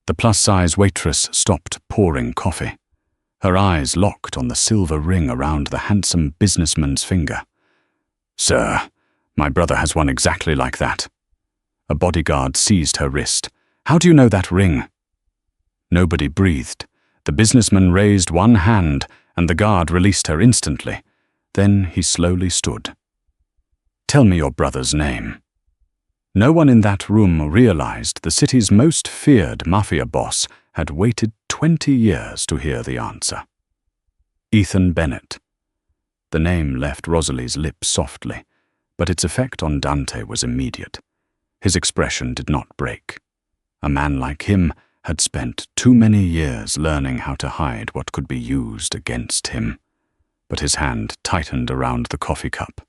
The plus-size waitress stopped pouring coffee. Her eyes locked on the silver ring around the handsome businessman's finger. "Sir, my brother has one exactly like that." A bodyguard seized her wrist. "How do you know that ring?" Nobody breathed. The businessman raised one hand, and the guard released her instantly. Then he slowly stood. "Tell me your brother's name." No one in that room realized the city's most feared mafia boss had waited 20 years to hear the answer. Ethan Bennett. The name left Rosalie's lips softly, but its effect on Dante was immediate. His expression did not break. A man like him had spent too many years learning how to hide what could be used against him. But his hand tightened around the coffee cup.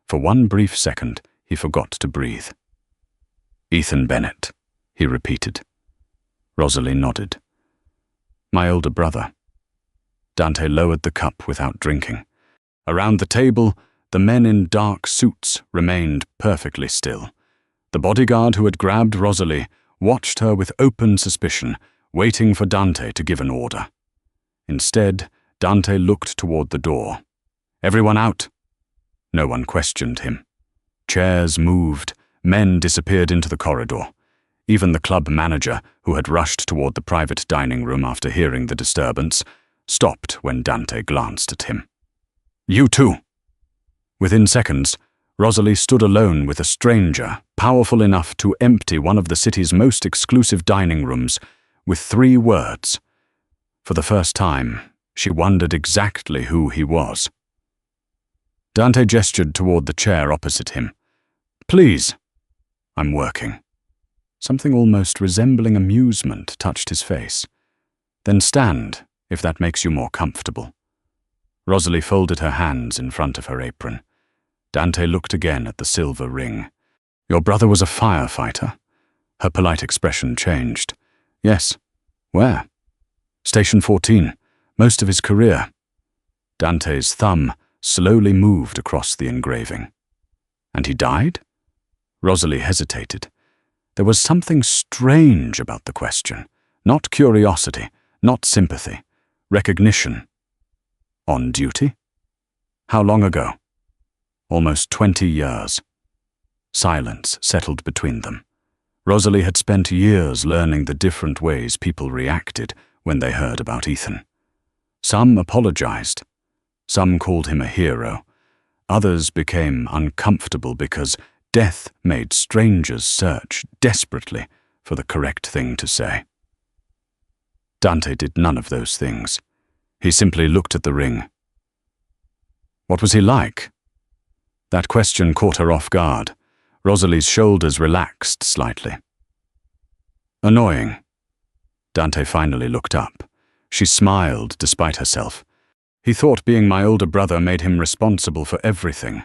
For one brief second, he forgot to breathe. "Ethan Bennett," he repeated. Rosalie nodded. "My older brother." Dante lowered the cup without drinking. Around the table, the men in dark suits remained perfectly still. The bodyguard who had grabbed Rosalie watched her with open suspicion, waiting for Dante to give an order. Instead, Dante looked toward the door. "Everyone out!" No one questioned him. Chairs moved, men disappeared into the corridor. Even the club manager, who had rushed toward the private dining room after hearing the disturbance, stopped when Dante glanced at him. "You too!" Within seconds, Rosalie stood alone with a stranger, powerful enough to empty one of the city's most exclusive dining rooms, with 3 words. For the first time, she wondered exactly who he was. Dante gestured toward the chair opposite him. "Please." "I'm working." Something almost resembling amusement touched his face. "Then stand, if that makes you more comfortable." Rosalie folded her hands in front of her apron. Dante looked again at the silver ring. "Your brother was a firefighter?" Her polite expression changed. "Yes." "Where?" "Station 14. Most of his career." Dante's thumb slowly moved across the engraving. "And he died?" Rosalie hesitated. There was something strange about the question. Not curiosity, not sympathy. Recognition. "On duty?" "How long ago?" "Almost 20 years." Silence settled between them. Rosalie had spent years learning the different ways people reacted when they heard about Ethan. Some apologized. Some called him a hero. Others became uncomfortable because death made strangers search desperately for the correct thing to say. Dante did none of those things. He simply looked at the ring. "What was he like?" That question caught her off guard. Rosalie's shoulders relaxed slightly. "Annoying." Dante finally looked up. She smiled despite herself. "He thought being my older brother made him responsible for everything.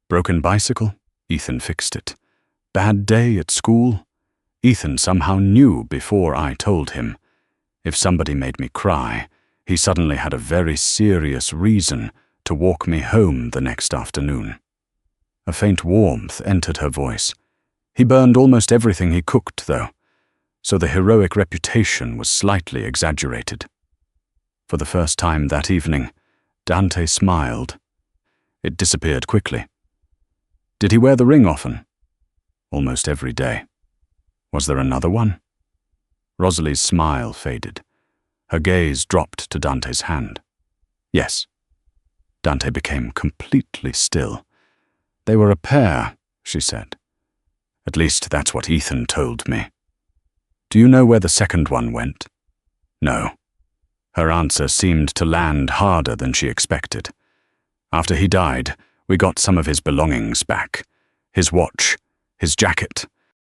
Broken bicycle? Ethan fixed it. Bad day at school? Ethan somehow knew before I told him. If somebody made me cry, he suddenly had a very serious reason to walk me home the next afternoon." A faint warmth entered her voice. "He burned almost everything he cooked, though, so the heroic reputation was slightly exaggerated." For the first time that evening, Dante smiled. It disappeared quickly. "Did he wear the ring often?" "Almost every day." "Was there another one?" Rosalie's smile faded. Her gaze dropped to Dante's hand. "Yes." Dante became completely still. "They were a pair," she said. "At least that's what Ethan told me." "Do you know where the second one went?" "No." Her answer seemed to land harder than she expected. "After he died, we got some of his belongings back. His watch, his jacket,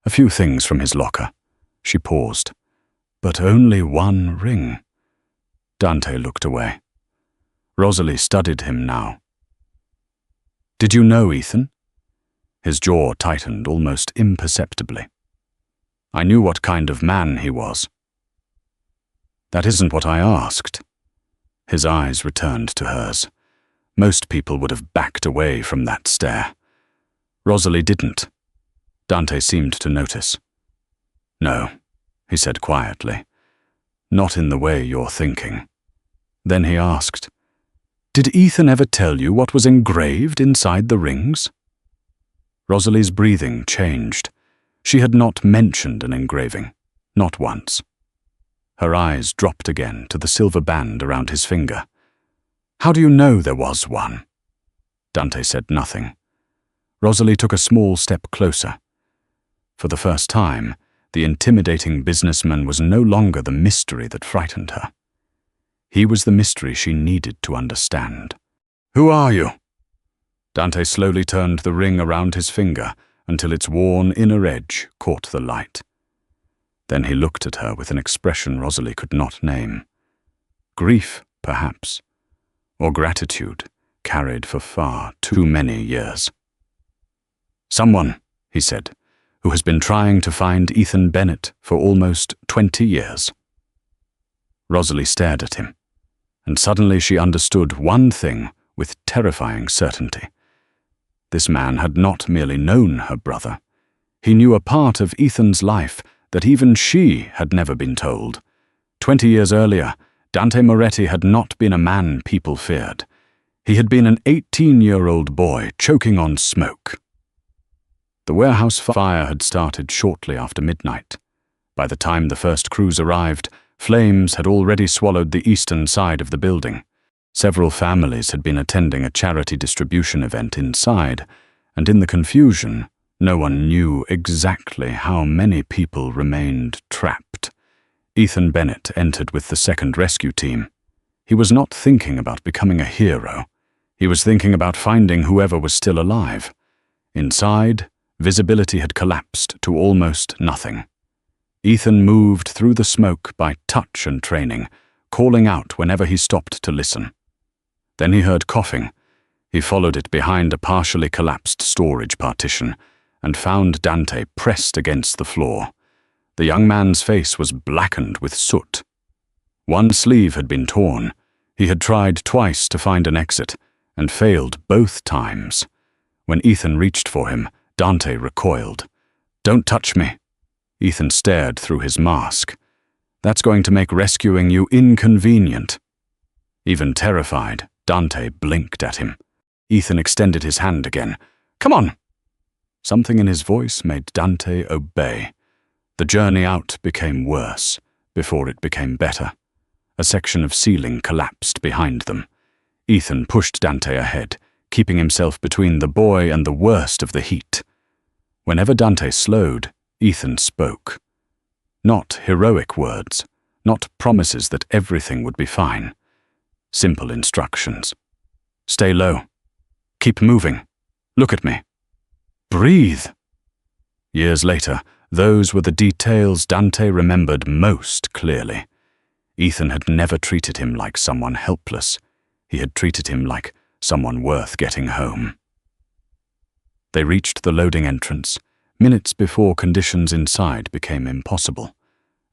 a few things from his locker." She paused. "But only one ring." Dante looked away. Rosalie studied him now. "Did you know Ethan?" His jaw tightened almost imperceptibly. "I knew what kind of man he was." "That isn't what I asked." His eyes returned to hers. Most people would have backed away from that stare. Rosalie didn't. Dante seemed to notice. "No," he said quietly. "Not in the way you're thinking." Then he asked, "Did Ethan ever tell you what was engraved inside the rings?" Rosalie's breathing changed. She had not mentioned an engraving, not once. Her eyes dropped again to the silver band around his finger. "How do you know there was one?" Dante said nothing. Rosalie took a small step closer. For the first time, the intimidating businessman was no longer the mystery that frightened her. He was the mystery she needed to understand. "Who are you?" Dante slowly turned the ring around his finger until its worn inner edge caught the light. Then he looked at her with an expression Rosalie could not name. Grief, perhaps, or gratitude, carried for far too many years. "Someone," he said, "who has been trying to find Ethan Bennett for almost 20 years. Rosalie stared at him, and suddenly she understood one thing with terrifying certainty. This man had not merely known her brother. He knew a part of Ethan's life that even she had never been told. 20 years earlier, Dante Moretti had not been a man people feared. He had been an 18-year-old boy choking on smoke. The warehouse fire had started shortly after midnight. By the time the first crews arrived, flames had already swallowed the eastern side of the building. Several families had been attending a charity distribution event inside, and in the confusion, no one knew exactly how many people remained trapped. Ethan Bennett entered with the second rescue team. He was not thinking about becoming a hero. He was thinking about finding whoever was still alive. Inside, visibility had collapsed to almost nothing. Ethan moved through the smoke by touch and training, calling out whenever he stopped to listen. Then he heard coughing. He followed it behind a partially collapsed storage partition and found Dante pressed against the floor. The young man's face was blackened with soot. One sleeve had been torn. He had tried twice to find an exit and failed both times. When Ethan reached for him, Dante recoiled. "Don't touch me." Ethan stared through his mask. "That's going to make rescuing you inconvenient." Even terrified, Dante blinked at him. Ethan extended his hand again. "Come on!" Something in his voice made Dante obey. The journey out became worse before it became better. A section of ceiling collapsed behind them. Ethan pushed Dante ahead, keeping himself between the boy and the worst of the heat. Whenever Dante slowed, Ethan spoke. Not heroic words, not promises that everything would be fine. Simple instructions. "Stay low. Keep moving. Look at me. Breathe." Years later, those were the details Dante remembered most clearly. Ethan had never treated him like someone helpless. He had treated him like someone worth getting home. They reached the loading entrance, minutes before conditions inside became impossible.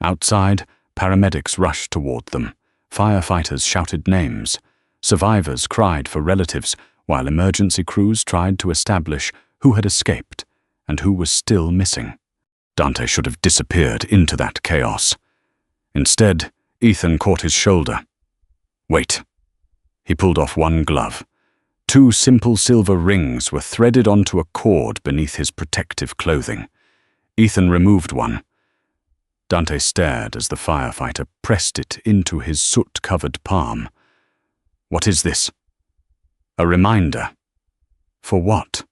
Outside, paramedics rushed toward them. Firefighters shouted names. Survivors cried for relatives, while emergency crews tried to establish who had escaped and who was still missing. Dante should have disappeared into that chaos. Instead, Ethan caught his shoulder. "Wait." He pulled off one glove. 2 simple silver rings were threaded onto a cord beneath his protective clothing. Ethan removed one. Dante stared as the firefighter pressed it into his soot-covered palm. "What is this?" "A reminder." "For what?"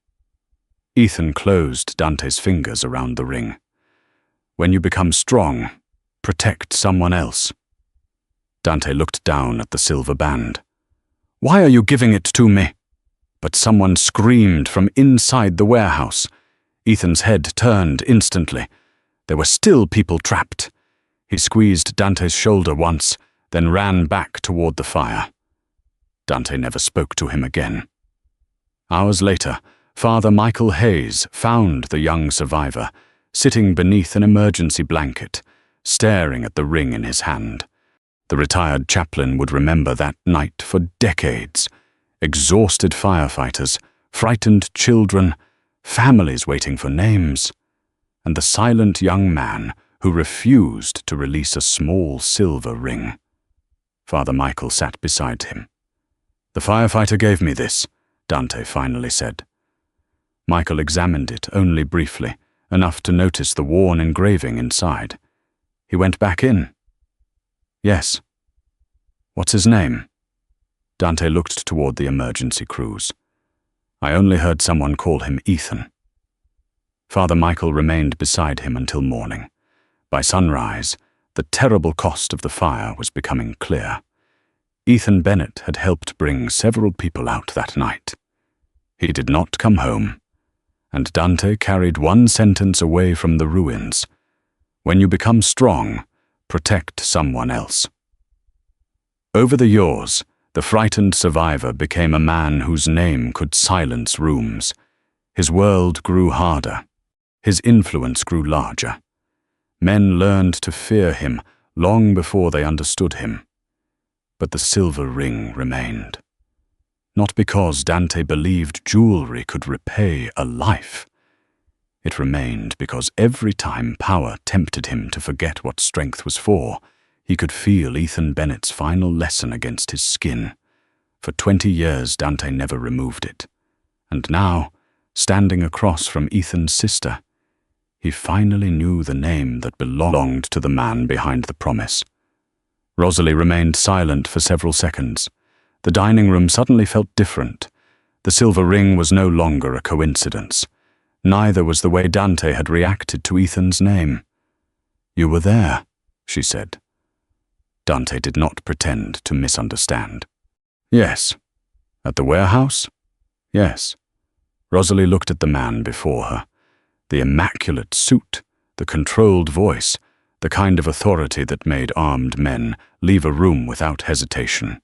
Ethan closed Dante's fingers around the ring. "When you become strong, protect someone else." Dante looked down at the silver band. "Why are you giving it to me?" But someone screamed from inside the warehouse. Ethan's head turned instantly. There were still people trapped. He squeezed Dante's shoulder once, then ran back toward the fire. Dante never spoke to him again. Hours later, Father Michael Hayes found the young survivor, sitting beneath an emergency blanket, staring at the ring in his hand. The retired chaplain would remember that night for decades. Exhausted firefighters, frightened children, families waiting for names, and the silent young man who refused to release a small silver ring. Father Michael sat beside him. "The firefighter gave me this," Dante finally said. Michael examined it only briefly, enough to notice the worn engraving inside. He went back in. "Yes. What's his name?" Dante looked toward the emergency crews. "I only heard someone call him Ethan." Father Michael remained beside him until morning. By sunrise, the terrible cost of the fire was becoming clear. Ethan Bennett had helped bring several people out that night. He did not come home, and Dante carried one sentence away from the ruins: when you become strong, protect someone else. Over the years, the frightened survivor became a man whose name could silence rooms. His world grew harder. His influence grew larger. Men learned to fear him long before they understood him. But the silver ring remained. Not because Dante believed jewelry could repay a life. It remained because every time power tempted him to forget what strength was for, he could feel Ethan Bennett's final lesson against his skin. For 20 years, Dante never removed it. And now, standing across from Ethan's sister, he finally knew the name that belonged to the man behind the promise. Rosalie remained silent for several seconds. The dining room suddenly felt different. The silver ring was no longer a coincidence. Neither was the way Dante had reacted to Ethan's name. "You were there," she said. Dante did not pretend to misunderstand. "Yes." "At the warehouse?" "Yes." Rosalie looked at the man before her. The immaculate suit, the controlled voice, the kind of authority that made armed men leave a room without hesitation.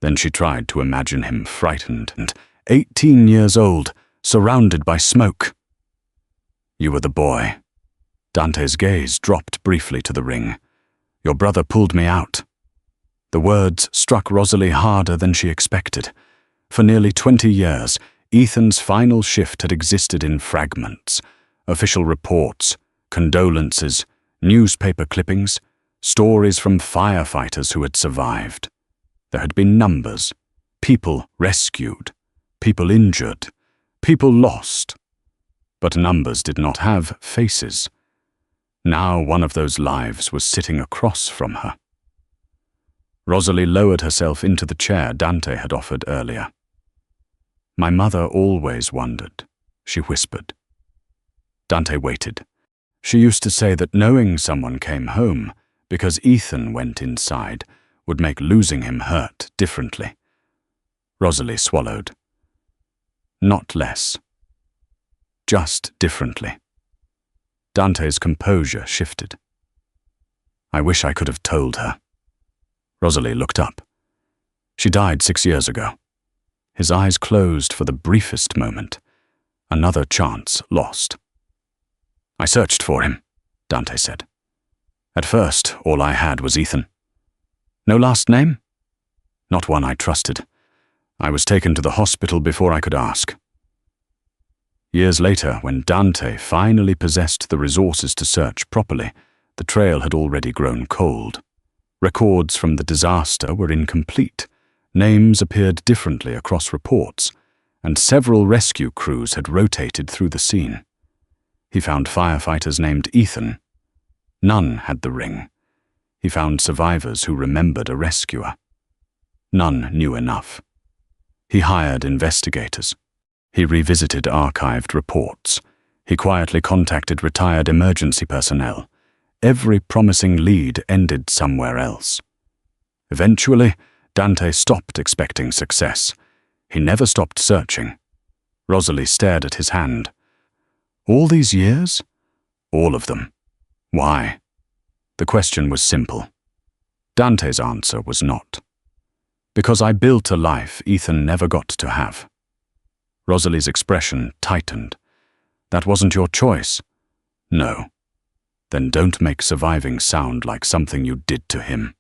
Then she tried to imagine him frightened and 18 years old, surrounded by smoke. "You were the boy." Dante's gaze dropped briefly to the ring. "Your brother pulled me out." The words struck Rosalie harder than she expected. For nearly 20 years, Ethan's final shift had existed in fragments: official reports, condolences, newspaper clippings, stories from firefighters who had survived. There had been numbers, people rescued, people injured, people lost. But numbers did not have faces. Now one of those lives was sitting across from her. Rosalie lowered herself into the chair Dante had offered earlier. "My mother always wondered," she whispered. Dante waited. She used to say that knowing someone came home because Ethan went inside would make losing him hurt differently. Rosalie swallowed. "Not less. Just differently." Dante's composure shifted. "I wish I could have told her." Rosalie looked up. "She died 6 years ago." His eyes closed for the briefest moment. Another chance lost. "I searched for him," Dante said. "At first, all I had was Ethan. No last name? Not one I trusted. I was taken to the hospital before I could ask." Years later, when Dante finally possessed the resources to search properly, the trail had already grown cold. Records from the disaster were incomplete. Names appeared differently across reports, and several rescue crews had rotated through the scene. He found firefighters named Ethan. None had the ring. He found survivors who remembered a rescuer. None knew enough. He hired investigators. He revisited archived reports. He quietly contacted retired emergency personnel. Every promising lead ended somewhere else. Eventually, Dante stopped expecting success. He never stopped searching. Rosalie stared at his hand. "All these years?" "All of them." "Why?" The question was simple. Dante's answer was not. "Because I built a life Ethan never got to have." Rosalie's expression tightened. "That wasn't your choice?" "No." "Then don't make surviving sound like something you did to him."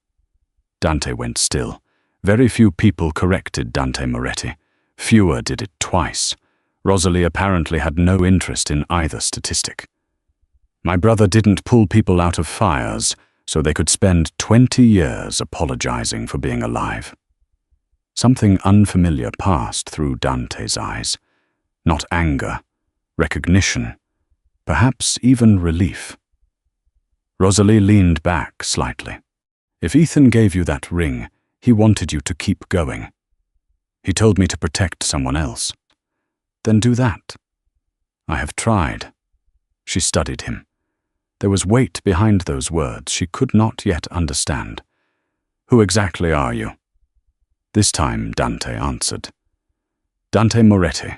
Dante went still. Very few people corrected Dante Moretti. Fewer did it twice. Rosalie apparently had no interest in either statistic. My brother didn't pull people out of fires so they could spend 20 years apologizing for being alive. Something unfamiliar passed through Dante's eyes. Not anger, recognition, perhaps even relief. Rosalie leaned back slightly. If Ethan gave you that ring, he wanted you to keep going. He told me to protect someone else. Then do that. I have tried. She studied him. There was weight behind those words she could not yet understand. Who exactly are you? This time Dante answered. Dante Moretti.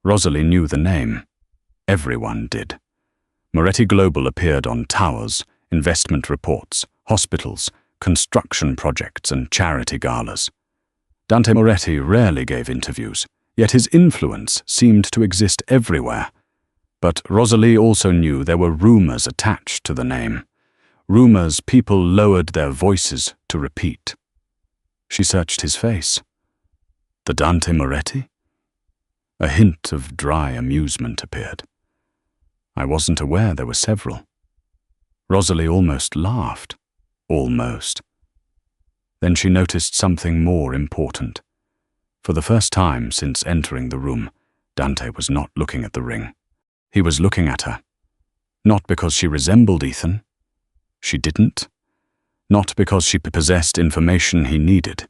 Rosalie knew the name. Everyone did. Moretti Global appeared on towers, investment reports, hospitals, construction projects, and charity galas. Dante Moretti rarely gave interviews, yet his influence seemed to exist everywhere. But Rosalie also knew there were rumors attached to the name. Rumors people lowered their voices to repeat. She searched his face. The Dante Moretti? A hint of dry amusement appeared. I wasn't aware there were several. Rosalie almost laughed. Almost. Then she noticed something more important. For the first time since entering the room, Dante was not looking at the ring. He was looking at her. Not because she resembled Ethan. She didn't. Not because she possessed information he needed.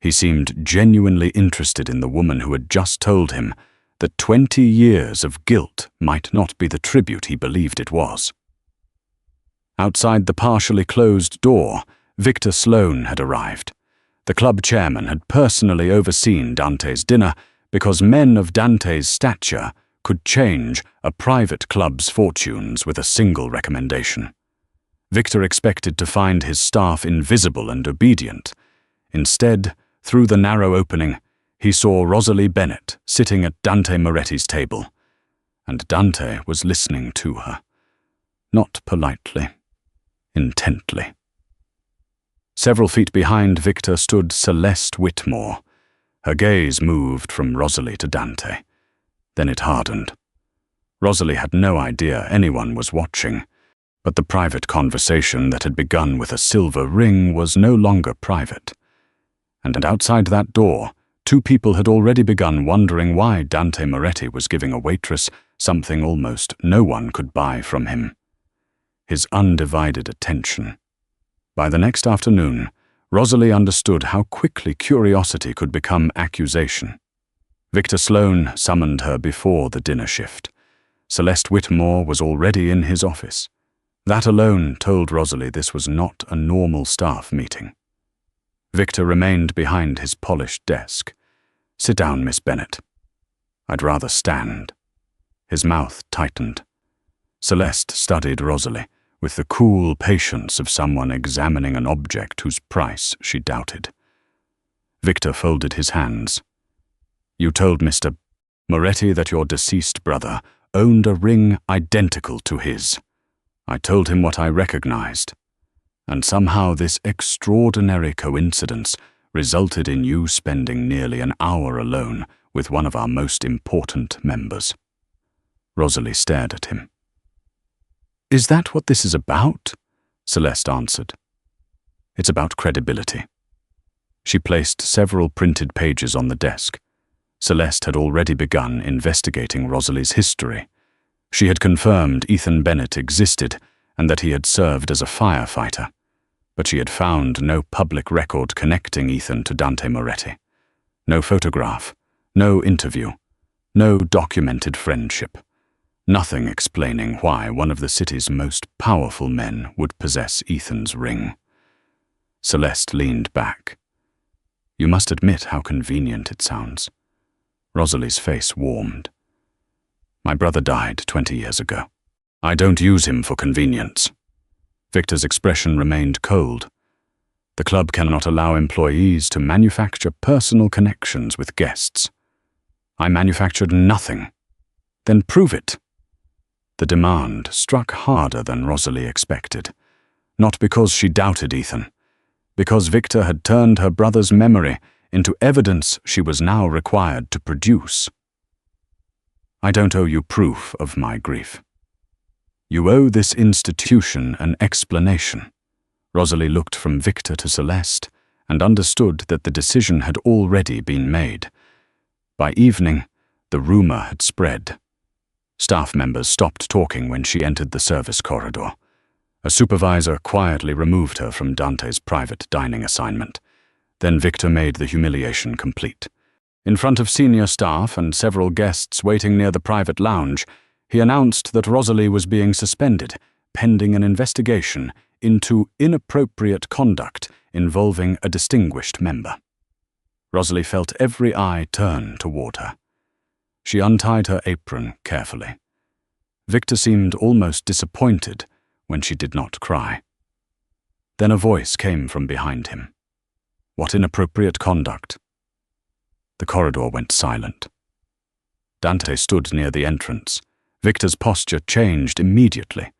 He seemed genuinely interested in the woman who had just told him that 20 years of guilt might not be the tribute he believed it was. Outside the partially closed door, Victor Sloan had arrived. The club chairman had personally overseen Dante's dinner because men of Dante's stature could change a private club's fortunes with a single recommendation. Victor expected to find his staff invisible and obedient. Instead, through the narrow opening, he saw Rosalie Bennett sitting at Dante Moretti's table, and Dante was listening to her. Not politely, intently. Several feet behind Victor stood Celeste Whitmore. Her gaze moved from Rosalie to Dante. Then it hardened. Rosalie had no idea anyone was watching, but the private conversation that had begun with a silver ring was no longer private. And outside that door, two people had already begun wondering why Dante Moretti was giving a waitress something almost no one could buy from him. His undivided attention. By the next afternoon, Rosalie understood how quickly curiosity could become accusation. Victor Sloan summoned her before the dinner shift. Celeste Whitmore was already in his office. That alone told Rosalie this was not a normal staff meeting. Victor remained behind his polished desk. Sit down, Miss Bennett. I'd rather stand. His mouth tightened. Celeste studied Rosalie with the cool patience of someone examining an object whose price she doubted. Victor folded his hands. You told Mr. Moretti that your deceased brother owned a ring identical to his. I told him what I recognized. And somehow this extraordinary coincidence resulted in you spending nearly an hour alone with one of our most important members. Rosalie stared at him. Is that what this is about? Celeste answered. It's about credibility. She placed several printed pages on the desk. Celeste had already begun investigating Rosalie's history. She had confirmed Ethan Bennett existed and that he had served as a firefighter, but she had found no public record connecting Ethan to Dante Moretti. No photograph, no interview, no documented friendship. Nothing explaining why one of the city's most powerful men would possess Ethan's ring. Celeste leaned back. You must admit how convenient it sounds. Rosalie's face warmed. My brother died 20 years ago. I don't use him for convenience. Victor's expression remained cold. The club cannot allow employees to manufacture personal connections with guests. I manufactured nothing. Then prove it. The demand struck harder than Rosalie expected. Not because she doubted Ethan, because Victor had turned her brother's memory into evidence she was now required to produce. I don't owe you proof of my grief. You owe this institution an explanation." Rosalie looked from Victor to Celeste and understood that the decision had already been made. By evening, the rumor had spread. Staff members stopped talking when she entered the service corridor. A supervisor quietly removed her from Dante's private dining assignment. Then Victor made the humiliation complete. In front of senior staff and several guests waiting near the private lounge, he announced that Rosalie was being suspended, pending an investigation into inappropriate conduct involving a distinguished member. Rosalie felt every eye turn toward her. She untied her apron carefully. Victor seemed almost disappointed when she did not cry. Then a voice came from behind him. "What inappropriate conduct?" The corridor went silent. Dante stood near the entrance. Victor's posture changed immediately.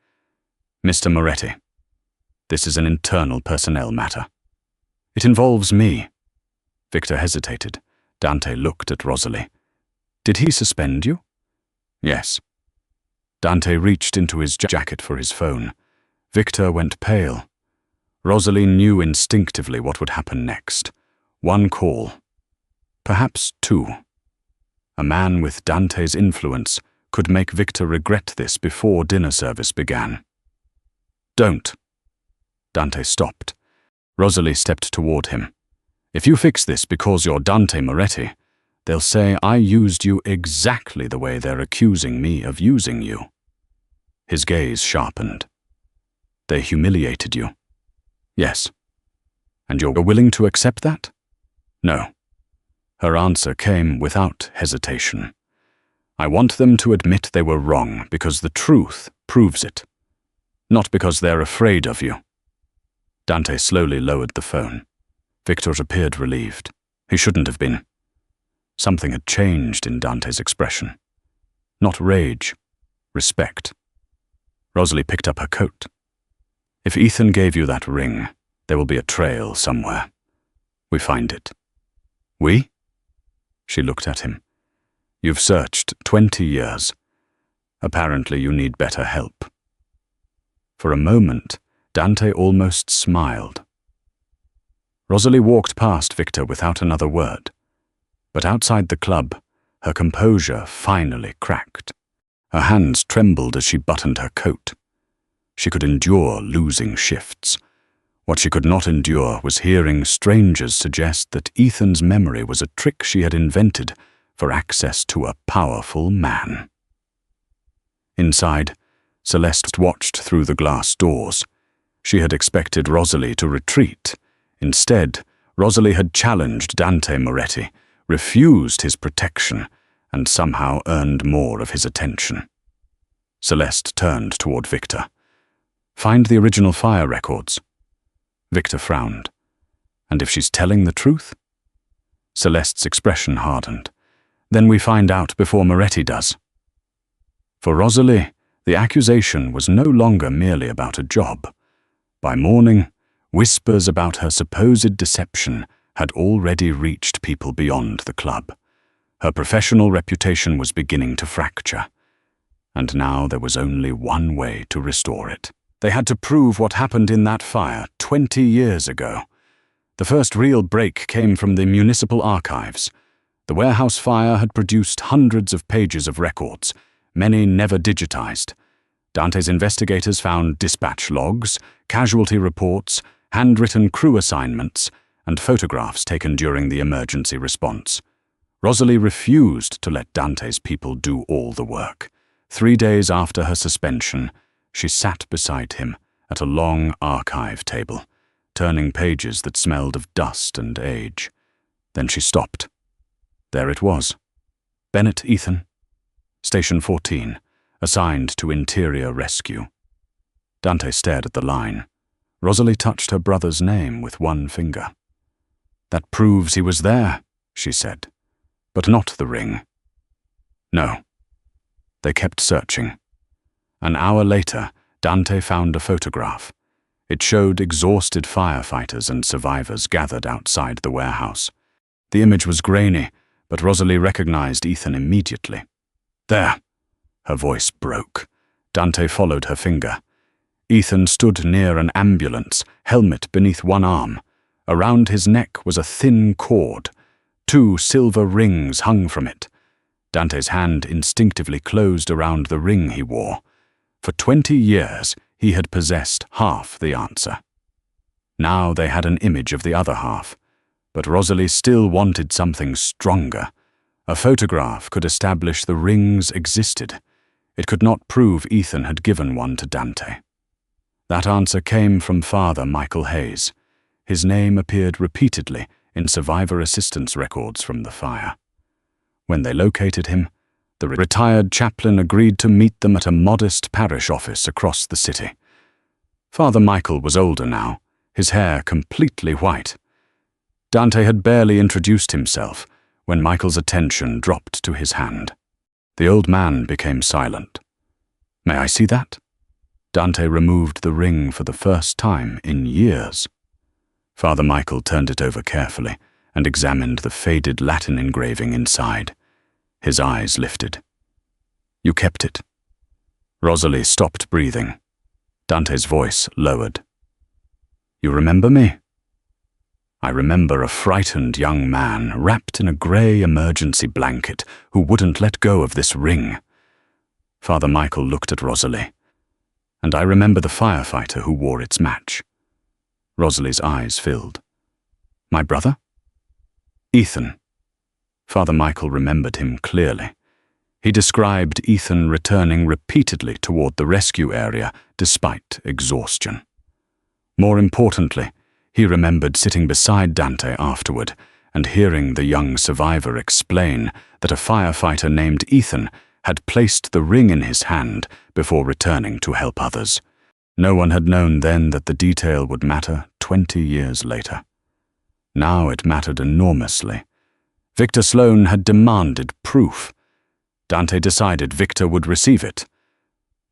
"Mr. Moretti, this is an internal personnel matter. It involves me." Victor hesitated. Dante looked at Rosalie. "Did he suspend you?" "Yes." Dante reached into his jacket for his phone. Victor went pale. Rosalie knew instinctively what would happen next. One call. Perhaps two. A man with Dante's influence could make Victor regret this before dinner service began. "Don't." Dante stopped. Rosalie stepped toward him. "If you fix this because you're Dante Moretti, they'll say I used you exactly the way they're accusing me of using you." His gaze sharpened. "They humiliated you?" "Yes." "And you're willing to accept that?" "No." Her answer came without hesitation. "I want them to admit they were wrong because the truth proves it. Not because they're afraid of you." Dante slowly lowered the phone. Victor appeared relieved. He shouldn't have been. Something had changed in Dante's expression. Not rage, respect. Rosalie picked up her coat. "If Ethan gave you that ring, there will be a trail somewhere. We find it." "We?" She looked at him. "You've searched 20 years. Apparently you need better help." For a moment, Dante almost smiled. Rosalie walked past Victor without another word. But outside the club, her composure finally cracked. Her hands trembled as she buttoned her coat. She could endure losing shifts. What she could not endure was hearing strangers suggest that Ethan's memory was a trick she had invented for access to a powerful man. Inside, Celeste watched through the glass doors. She had expected Rosalie to retreat. Instead, Rosalie had challenged Dante Moretti, refused his protection, and somehow earned more of his attention. Celeste turned toward Victor. "Find the original fire records." Victor frowned. "And if she's telling the truth?" Celeste's expression hardened. "Then we find out before Moretti does." For Rosalie, the accusation was no longer merely about a job. By morning, whispers about her supposed deception had already reached people beyond the club. Her professional reputation was beginning to fracture. And now there was only one way to restore it. They had to prove what happened in that fire 20 years ago. The first real break came from the municipal archives. The warehouse fire had produced hundreds of pages of records, many never digitized. Dante's investigators found dispatch logs, casualty reports, handwritten crew assignments, and photographs taken during the emergency response. Rosalie refused to let Dante's people do all the work. 3 days after her suspension, she sat beside him at a long archive table, turning pages that smelled of dust and age. Then she stopped. There it was. Bennett Ethan, Station 14, assigned to Interior Rescue. Dante stared at the line. Rosalie touched her brother's name with one finger. "That proves he was there," she said, "but not the ring." No. They kept searching. An hour later, Dante found a photograph. It showed exhausted firefighters and survivors gathered outside the warehouse. The image was grainy, but Rosalie recognized Ethan immediately. "There!" Her voice broke. Dante followed her finger. Ethan stood near an ambulance, helmet beneath one arm. Around his neck was a thin cord. 2 silver rings hung from it. Dante's hand instinctively closed around the ring he wore. For 20 years, he had possessed half the answer. Now they had an image of the other half. But Rosalie still wanted something stronger. A photograph could establish the rings existed. It could not prove Ethan had given one to Dante. That answer came from Father Michael Hayes. His name appeared repeatedly in survivor assistance records from the fire. When they located him, the retired chaplain agreed to meet them at a modest parish office across the city. Father Michael was older now, his hair completely white. Dante had barely introduced himself when Michael's attention dropped to his hand. The old man became silent. "May I see that?" Dante removed the ring for the first time in years. Father Michael turned it over carefully and examined the faded Latin engraving inside. His eyes lifted. "You kept it?" Rosalie stopped breathing. Dante's voice lowered. "You remember me?" "I remember a frightened young man wrapped in a grey emergency blanket who wouldn't let go of this ring." Father Michael looked at Rosalie. "And I remember the firefighter who wore its match." Rosalie's eyes filled. "My brother?" "Ethan." Father Michael remembered him clearly. He described Ethan returning repeatedly toward the rescue area despite exhaustion. More importantly, he remembered sitting beside Dante afterward and hearing the young survivor explain that a firefighter named Ethan had placed the ring in his hand before returning to help others. No one had known then that the detail would matter 20 years later. Now it mattered enormously. Victor Sloan had demanded proof. Dante decided Victor would receive it.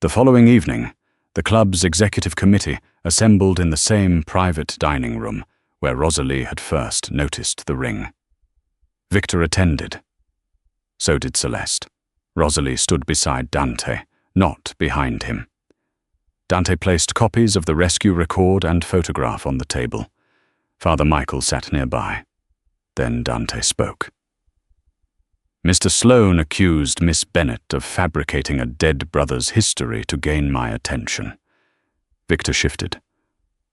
The following evening, the club's executive committee assembled in the same private dining room where Rosalie had first noticed the ring. Victor attended. So did Celeste. Rosalie stood beside Dante, not behind him. Dante placed copies of the rescue record and photograph on the table. Father Michael sat nearby. Then Dante spoke. "Mr. Sloan accused Miss Bennet of fabricating a dead brother's history to gain my attention." Victor shifted.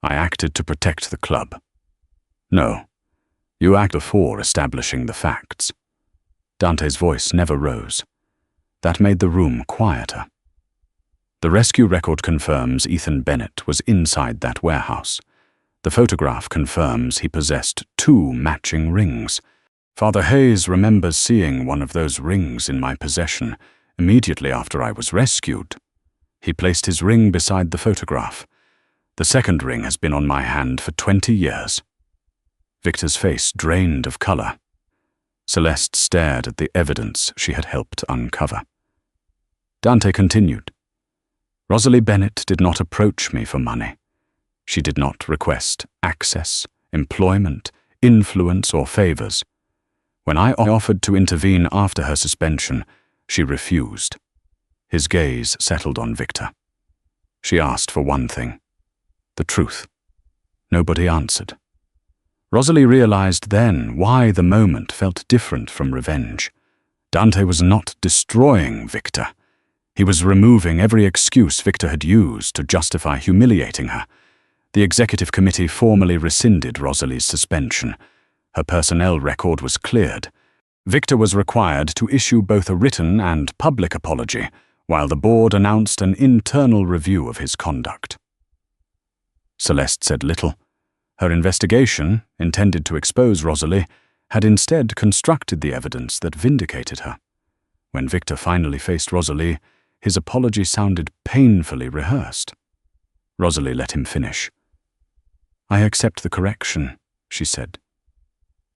"I acted to protect the club." "No, you acted before establishing the facts." Dante's voice never rose. That made the room quieter. "The rescue record confirms Ethan Bennett was inside that warehouse. The photograph confirms he possessed 2 matching rings. Father Hayes remembers seeing one of those rings in my possession immediately after I was rescued. He placed his ring beside the photograph. The second ring has been on my hand for 20 years. Victor's face drained of color. Celeste stared at the evidence she had helped uncover. Dante continued. "Rosalie Bennett did not approach me for money. She did not request access, employment, influence, or favors. When I offered to intervene after her suspension, she refused." His gaze settled on Victor. "She asked for one thing, the truth." Nobody answered. Rosalie realized then why the moment felt different from revenge. Dante was not destroying Victor. He was removing every excuse Victor had used to justify humiliating her. The executive committee formally rescinded Rosalie's suspension. Her personnel record was cleared. Victor was required to issue both a written and public apology, while the board announced an internal review of his conduct. Celeste said little. Her investigation, intended to expose Rosalie, had instead constructed the evidence that vindicated her. When Victor finally faced Rosalie, his apology sounded painfully rehearsed. Rosalie let him finish. "I accept the correction," she said.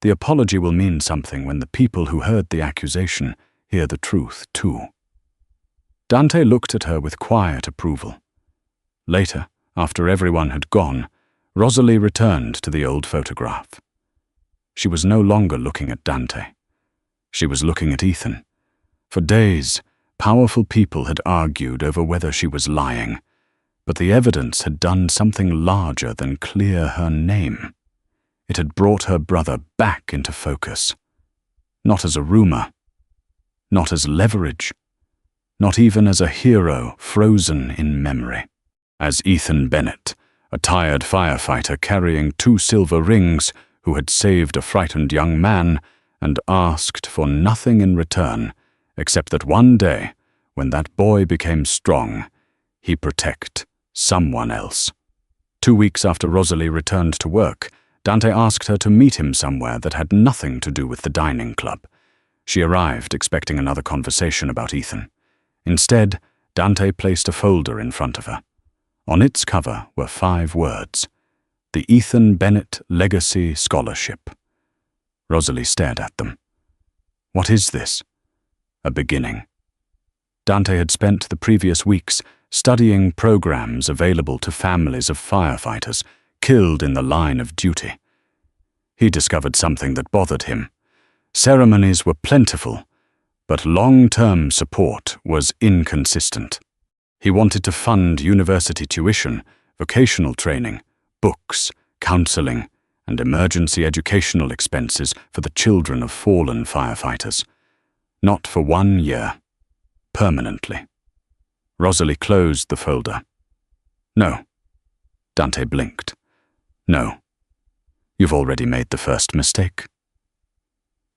"The apology will mean something when the people who heard the accusation hear the truth too." Dante looked at her with quiet approval. Later, after everyone had gone, Rosalie returned to the old photograph. She was no longer looking at Dante. She was looking at Ethan. For days, Powerful people had argued over whether she was lying, but the evidence had done something larger than clear her name. It had brought her brother back into focus. Not as a rumor, not as leverage, not even as a hero frozen in memory. As Ethan Bennett, a tired firefighter carrying 2 silver rings who had saved a frightened young man and asked for nothing in return except that one day, when that boy became strong, he protect someone else. 2 weeks after Rosalie returned to work, Dante asked her to meet him somewhere that had nothing to do with the dining club. She arrived expecting another conversation about Ethan. Instead, Dante placed a folder in front of her. On its cover were 5 words: "The Ethan Bennett Legacy Scholarship." Rosalie stared at them. What is this? A beginning. Dante had spent the previous weeks studying programs available to families of firefighters killed in the line of duty. He discovered something that bothered him. Ceremonies were plentiful, but long-term support was inconsistent. He wanted to fund university tuition, vocational training, books, counseling, and emergency educational expenses for the children of fallen firefighters. Not for 1 year. Permanently. Rosalie closed the folder. No. Dante blinked. No. You've already made the first mistake.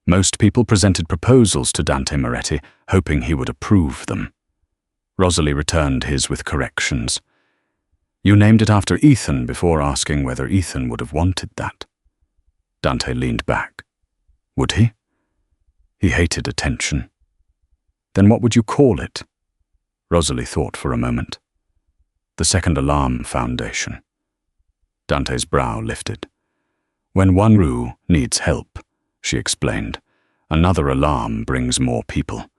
Most people presented proposals to Dante Moretti, hoping he would approve them. Rosalie returned his with corrections. You named it after Ethan before asking whether Ethan would have wanted that. Dante leaned back. Would he? He hated attention. Then what would you call it? Rosalie thought for a moment. The Second Alarm Foundation. Dante's brow lifted. When one crew needs help, she explained, another alarm brings more people.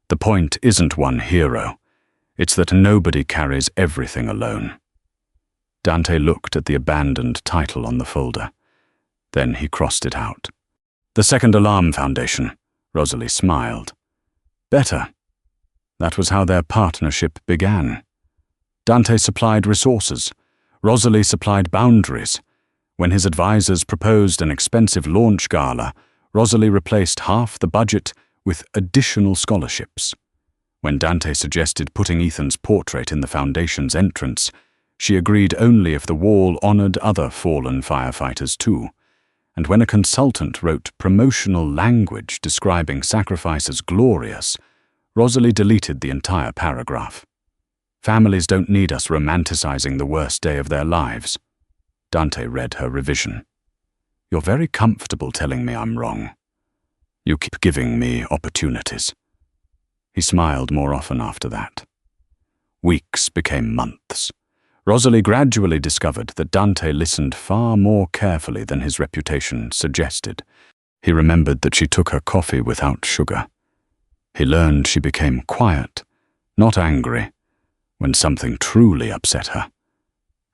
The point isn't one hero. It's that nobody carries everything alone. Dante looked at the abandoned title on the folder. Then he crossed it out. The Second Alarm Foundation. Rosalie smiled. Better. That was how their partnership began. Dante supplied resources. Rosalie supplied boundaries. When his advisors proposed an expensive launch gala, Rosalie replaced half the budget with additional scholarships. When Dante suggested putting Ethan's portrait in the foundation's entrance, she agreed only if the wall honored other fallen firefighters too. And when a consultant wrote promotional language describing sacrifice as glorious, Rosalie deleted the entire paragraph. Families don't need us romanticizing the worst day of their lives. Dante read her revision. You're very comfortable telling me I'm wrong. You keep giving me opportunities. He smiled more often after that. Weeks became months. Rosalie gradually discovered that Dante listened far more carefully than his reputation suggested. He remembered that she took her coffee without sugar. He learned she became quiet, not angry, when something truly upset her.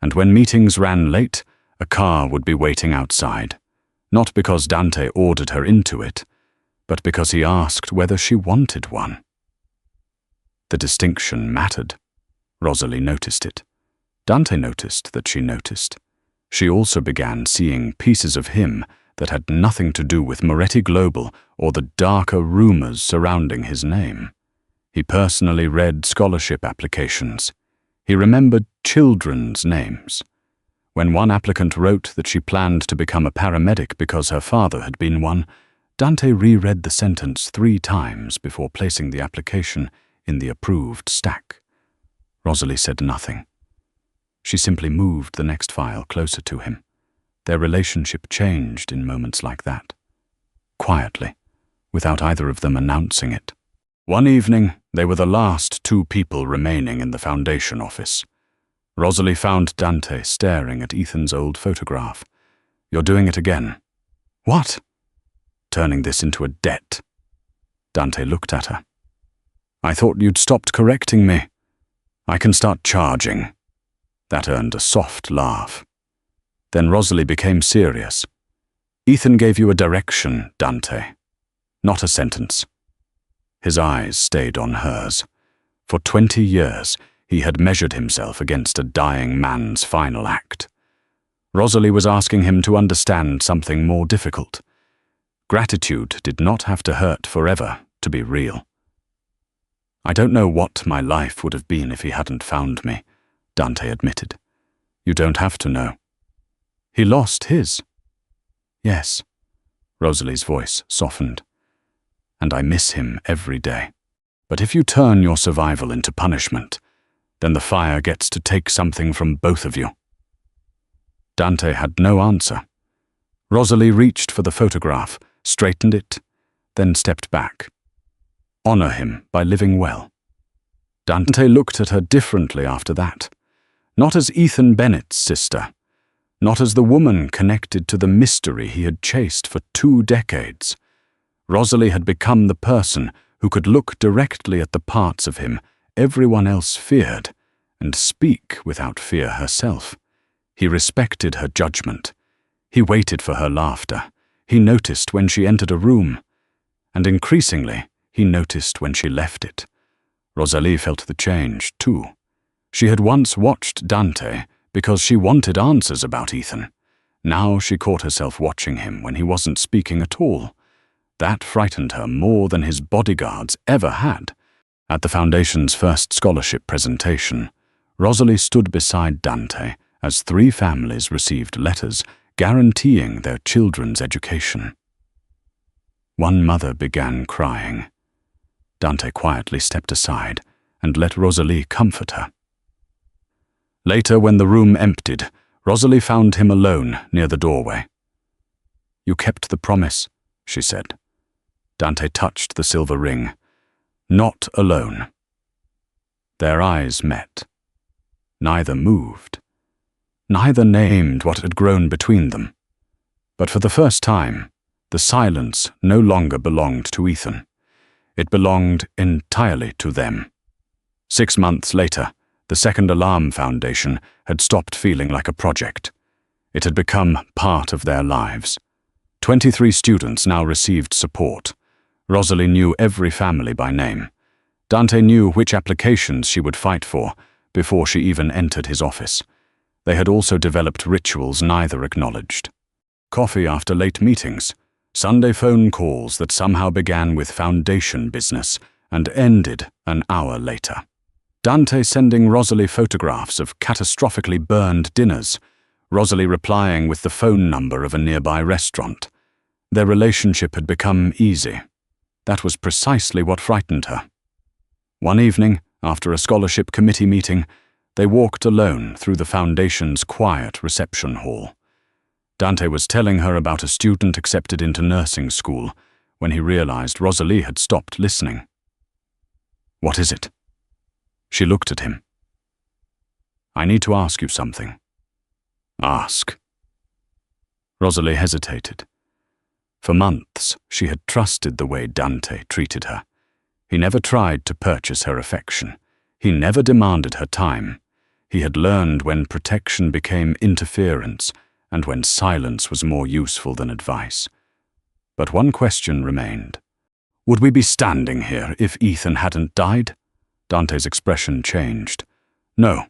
And when meetings ran late, a car would be waiting outside, not because Dante ordered her into it, but because he asked whether she wanted one. The distinction mattered. Rosalie noticed it. Dante noticed that she noticed. She also began seeing pieces of him that had nothing to do with Moretti Global or the darker rumors surrounding his name. He personally read scholarship applications. He remembered children's names. When one applicant wrote that she planned to become a paramedic because her father had been one, Dante reread the sentence 3 times before placing the application in the approved stack. Rosalie said nothing. She simply moved the next file closer to him. Their relationship changed in moments like that. Quietly, without either of them announcing it. One evening, they were the last 2 people remaining in the foundation office. Rosalie found Dante staring at Ethan's old photograph. You're doing it again. What? Turning this into a debt. Dante looked at her. I thought you'd stopped correcting me. I can start charging. That earned a soft laugh. Then Rosalie became serious. Ethan gave you a direction, Dante, not a sentence. His eyes stayed on hers. For 20 years, he had measured himself against a dying man's final act. Rosalie was asking him to understand something more difficult. Gratitude did not have to hurt forever to be real. "I don't know what my life would have been if he hadn't found me," Dante admitted. "You don't have to know." "He lost his." "Yes," Rosalie's voice softened. "And I miss him every day. But if you turn your survival into punishment, then the fire gets to take something from both of you." Dante had no answer. Rosalie reached for the photograph, straightened it, then stepped back. Honor him by living well. Dante looked at her differently after that. Not as Ethan Bennett's sister. Not as the woman connected to the mystery he had chased for 2 decades. Rosalie had become the person who could look directly at the parts of him everyone else feared and speak without fear herself. He respected her judgment. He waited for her laughter. He noticed when she entered a room. And increasingly, he noticed when she left it. Rosalie felt the change, too. She had once watched Dante because she wanted answers about Ethan. Now she caught herself watching him when he wasn't speaking at all. That frightened her more than his bodyguards ever had. At the Foundation's first scholarship presentation, Rosalie stood beside Dante as 3 families received letters guaranteeing their children's education. One mother began crying. Dante quietly stepped aside and let Rosalie comfort her. Later, when the room emptied, Rosalie found him alone near the doorway. "You kept the promise," she said. Dante touched the silver ring. "Not alone." Their eyes met. Neither moved. Neither named what had grown between them. But for the first time, the silence no longer belonged to Ethan. It belonged entirely to them. 6 months later, the Second Alarm Foundation had stopped feeling like a project. It had become part of their lives. 23 students now received support. Rosalie knew every family by name. Dante knew which applications she would fight for before she even entered his office. They had also developed rituals neither acknowledged. Coffee after late meetings, Sunday phone calls that somehow began with foundation business and ended an hour later. Dante sending Rosalie photographs of catastrophically burned dinners, Rosalie replying with the phone number of a nearby restaurant. Their relationship had become easy. That was precisely what frightened her. One evening, after a scholarship committee meeting, they walked alone through the Foundation's quiet reception hall. Dante was telling her about a student accepted into nursing school when he realized Rosalie had stopped listening. "What is it?" She looked at him. "I need to ask you something." "Ask." Rosalie hesitated. For months, she had trusted the way Dante treated her. He never tried to purchase her affection. He never demanded her time. He had learned when protection became interference and when silence was more useful than advice. But one question remained. Would we be standing here if Ethan hadn't died? Dante's expression changed. No.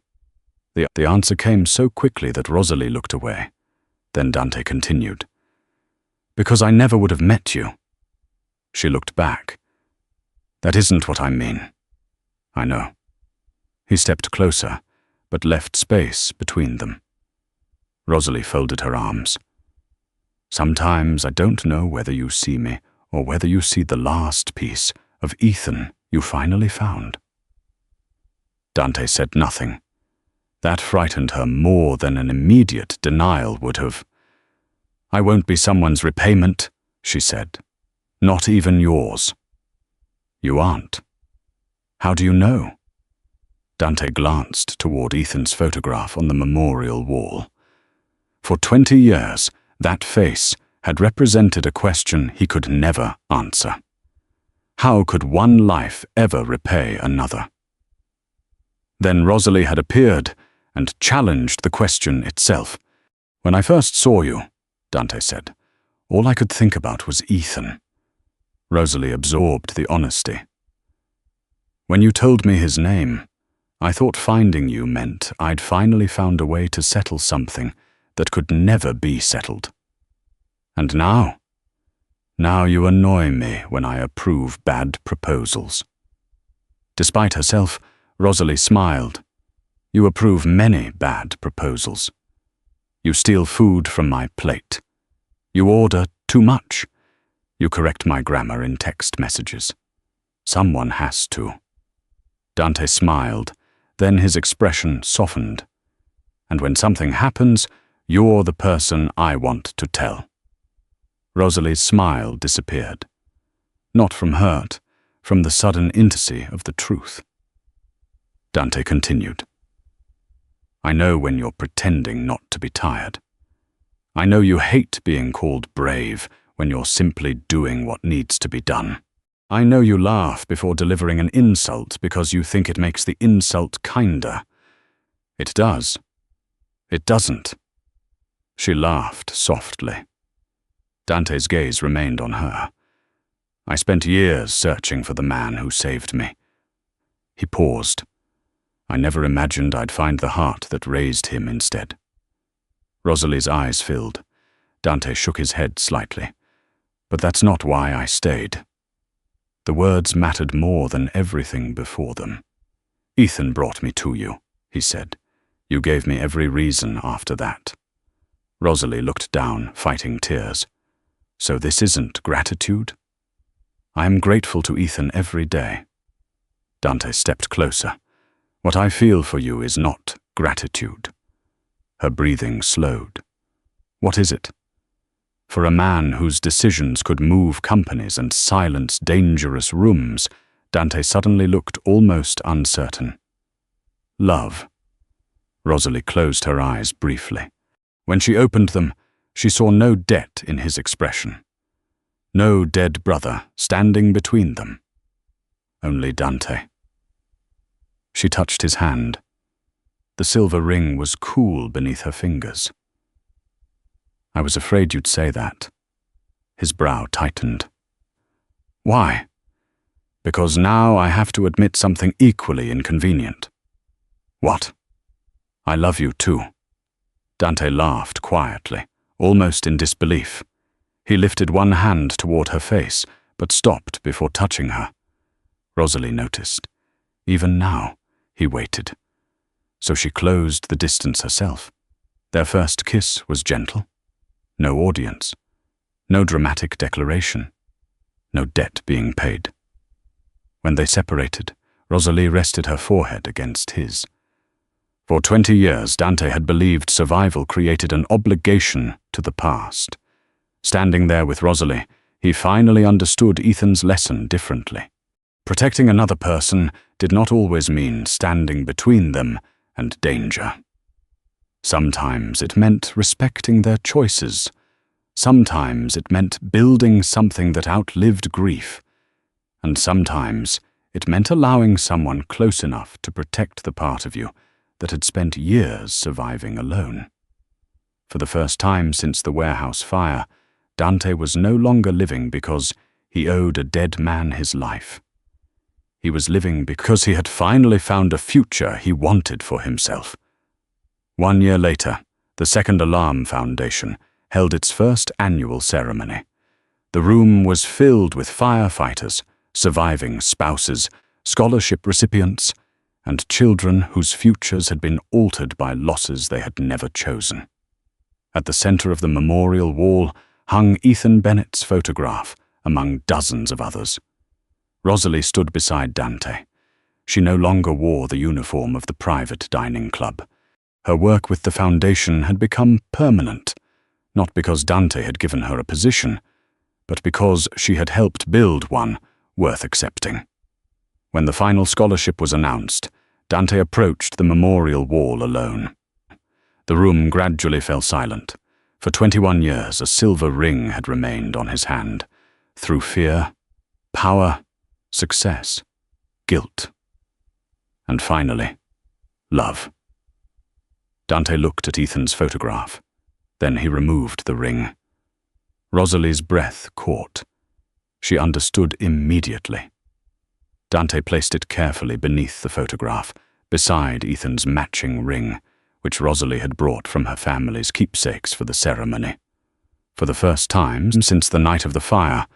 The answer came so quickly that Rosalie looked away. Then Dante continued. Because I never would have met you. She looked back. That isn't what I mean. I know. He stepped closer, but left space between them. Rosalie folded her arms. Sometimes I don't know whether you see me or whether you see the last piece of Ethan you finally found. Dante said nothing. That frightened her more than an immediate denial would have. I won't be someone's repayment, she said. Not even yours. You aren't. How do you know? Dante glanced toward Ethan's photograph on the memorial wall. For 20 years, that face had represented a question he could never answer. How could one life ever repay another? Then Rosalie had appeared and challenged the question itself. When I first saw you, Dante said, all I could think about was Ethan. Rosalie absorbed the honesty. When you told me his name, I thought finding you meant I'd finally found a way to settle something that could never be settled. And now you annoy me when I approve bad proposals." Despite herself, Rosalie smiled. "You approve many bad proposals. You steal food from my plate. You order too much. You correct my grammar in text messages. Someone has to." Dante smiled, then his expression softened. "And when something happens, you're the person I want to tell." Rosalie's smile disappeared. Not from hurt, from the sudden intimacy of the truth. Dante continued. "I know when you're pretending not to be tired. I know you hate being called brave when you're simply doing what needs to be done. I know you laugh before delivering an insult because you think it makes the insult kinder. It does. It doesn't." She laughed softly. Dante's gaze remained on her. "I spent years searching for the man who saved me." He paused. "I never imagined I'd find the heart that raised him instead." Rosalie's eyes filled. Dante shook his head slightly. "But that's not why I stayed." The words mattered more than everything before them. "Ethan brought me to you," he said. "You gave me every reason after that." Rosalie looked down, fighting tears. "So this isn't gratitude?" "I am grateful to Ethan every day." Dante stepped closer. "What I feel for you is not gratitude." Her breathing slowed. "What is it?" For a man whose decisions could move companies and silence dangerous rooms, Dante suddenly looked almost uncertain. "Love." Rosalie closed her eyes briefly. When she opened them, she saw no debt in his expression. No dead brother standing between them. Only Dante. She touched his hand. The silver ring was cool beneath her fingers. "I was afraid you'd say that." His brow tightened. "Why?" "Because now I have to admit something equally inconvenient." "What?" "I love you too." Dante laughed quietly, almost in disbelief. He lifted one hand toward her face, but stopped before touching her. Rosalie noticed. Even now, he waited. So she closed the distance herself. Their first kiss was gentle. No audience. No dramatic declaration. No debt being paid. When they separated, Rosalie rested her forehead against his. For 20 years, Dante had believed survival created an obligation to the past. Standing there with Rosalie, he finally understood Ethan's lesson differently. Protecting another person did not always mean standing between them and danger. Sometimes it meant respecting their choices. Sometimes it meant building something that outlived grief. And sometimes it meant allowing someone close enough to protect the part of you that had spent years surviving alone. For the first time since the warehouse fire, Dante was no longer living because he owed a dead man his life. He was living because he had finally found a future he wanted for himself. 1 year later, the Second Alarm Foundation held its first annual ceremony. The room was filled with firefighters, surviving spouses, scholarship recipients, and children whose futures had been altered by losses they had never chosen. At the center of the memorial wall hung Ethan Bennett's photograph, among dozens of others. Rosalie stood beside Dante. She no longer wore the uniform of the private dining club. Her work with the foundation had become permanent, not because Dante had given her a position, but because she had helped build one worth accepting. When the final scholarship was announced, Dante approached the memorial wall alone. The room gradually fell silent. For 21 years, a silver ring had remained on his hand, through fear, power, success, guilt, and finally, love. Dante looked at Ethan's photograph. Then he removed the ring. Rosalie's breath caught. She understood immediately. Dante placed it carefully beneath the photograph, beside Ethan's matching ring, which Rosalie had brought from her family's keepsakes for the ceremony. For the first time since the night of the fire,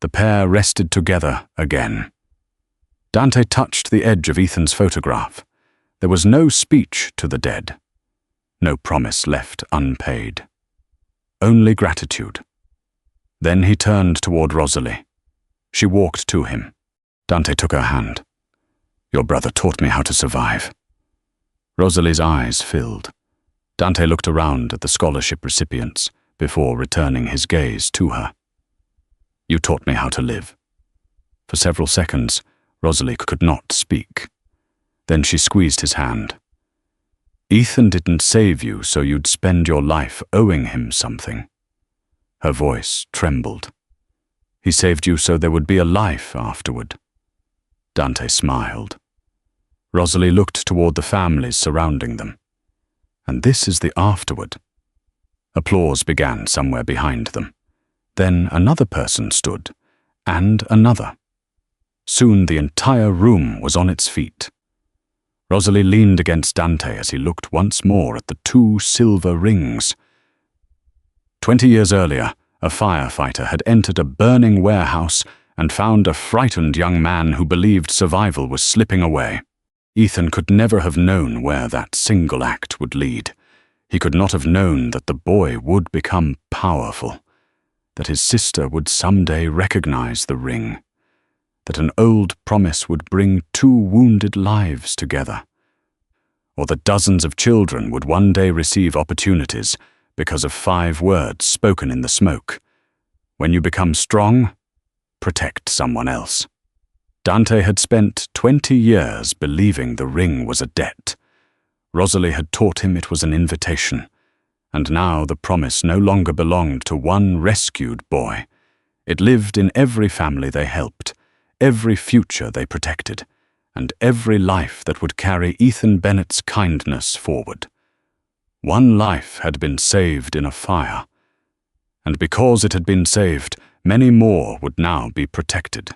the pair rested together again. Dante touched the edge of Ethan's photograph. There was no speech to the dead, no promise left unpaid. Only gratitude. Then he turned toward Rosalie. She walked to him. Dante took her hand. "Your brother taught me how to survive." Rosalie's eyes filled. Dante looked around at the scholarship recipients before returning his gaze to her. "You taught me how to live." For several seconds, Rosalie could not speak. Then she squeezed his hand. "Ethan didn't save you so you'd spend your life owing him something." Her voice trembled. "He saved you so there would be a life afterward." Dante smiled. Rosalie looked toward the families surrounding them. "And this is the afterward." Applause began somewhere behind them. Then another person stood, and another. Soon the entire room was on its feet. Rosalie leaned against Dante as he looked once more at the 2 silver rings. 20 years earlier, a firefighter had entered a burning warehouse and found a frightened young man who believed survival was slipping away. Ethan could never have known where that single act would lead. He could not have known that the boy would become powerful, that his sister would someday recognize the ring, that an old promise would bring 2 wounded lives together, or that dozens of children would one day receive opportunities because of 5 words spoken in the smoke. When you become strong, protect someone else. Dante had spent 20 years believing the ring was a debt. Rosalie had taught him it was an invitation, and now the promise no longer belonged to one rescued boy. It lived in every family they helped, every future they protected, and every life that would carry Ethan Bennett's kindness forward. One life had been saved in a fire, and because it had been saved, many more would now be protected.